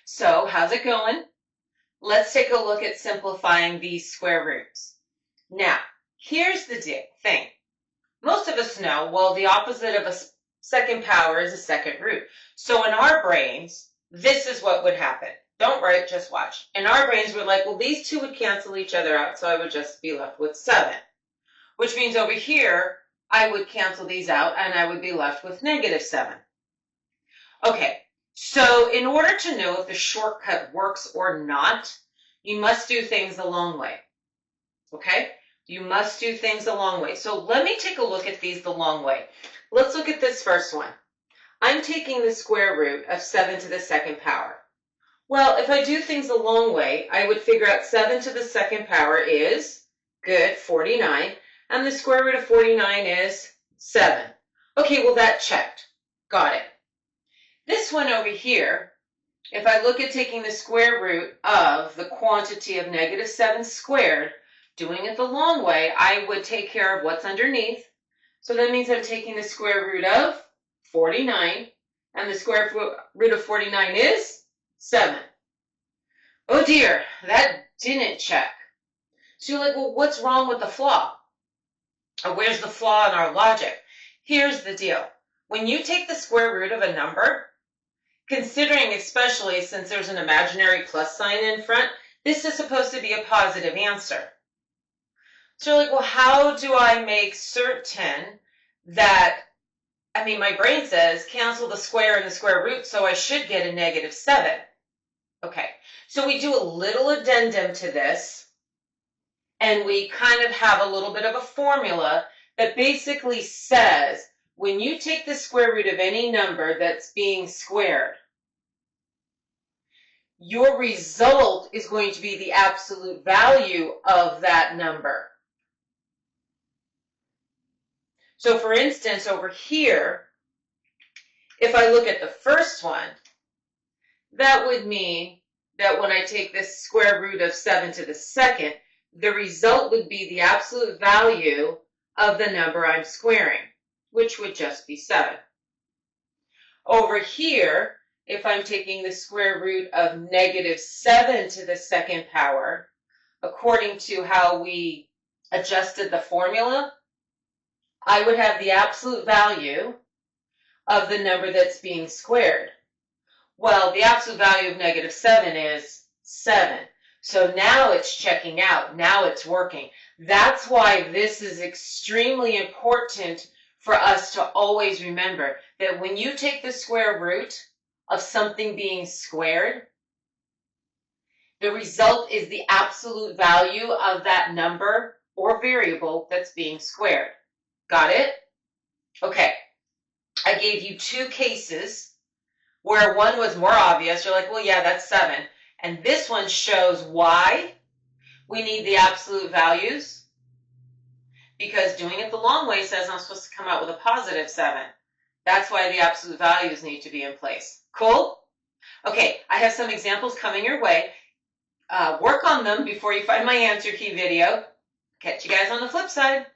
So how's it going? Let's take a look at simplifying these square roots. Now, here's the thing. Most of us know, well, the opposite of a second power is a second root. So in our brains, this is what would happen. Don't write, just watch. In our brains, we're like, well, these two would cancel each other out, so I would just be left with 7. Which means over here, I would cancel these out, and I would be left with -7. Okay, so in order to know if the shortcut works or not, you must do things the long way. Okay? You must do things the long way. So let me take a look at these the long way. Let's look at this first one. I'm taking the square root of 7 to the second power. Well, if I do things the long way, I would figure out 7 to the second power is, good, 49, and the square root of 49 is 7. Okay, well, that checked. Got it. This one over here, if I look at taking the square root of the quantity of -7 squared, doing it the long way, I would take care of what's underneath. So that means I'm taking the square root of 49, and the square root of 49 is 7. Oh dear, that didn't check. So you're like, well, what's wrong with the flaw? Or where's the flaw in our logic? Here's the deal. When you take the square root of a number, considering especially since there's an imaginary plus sign in front, this is supposed to be a positive answer. So you're like, well, how do I make certain that, my brain says cancel the square and the square root, so I should get a -7. Okay, so we do a little addendum to this, and we kind of have a little bit of a formula that basically says when you take the square root of any number that's being squared, your result is going to be the absolute value of that number. So for instance, over here, if I look at the first one, that would mean that when I take this square root of 7 to the second, the result would be the absolute value of the number I'm squaring, which would just be 7. Over here, if I'm taking the square root of -7 to the second power, according to how we adjusted the formula, I would have the absolute value of the number that's being squared. Well, the absolute value of -7 is 7. So now it's checking out. Now it's working. That's why this is extremely important for us to always remember that when you take the square root of something being squared, the result is the absolute value of that number or variable that's being squared. Got it? Okay. I gave you 2 cases where one was more obvious. You're like, well, yeah, that's 7. And this one shows why we need the absolute values, because doing it the long way says I'm supposed to come out with a +7. That's why the absolute values need to be in place. Cool? Okay, I have some examples coming your way. Work on them before you find my answer key video. Catch you guys on the flip side.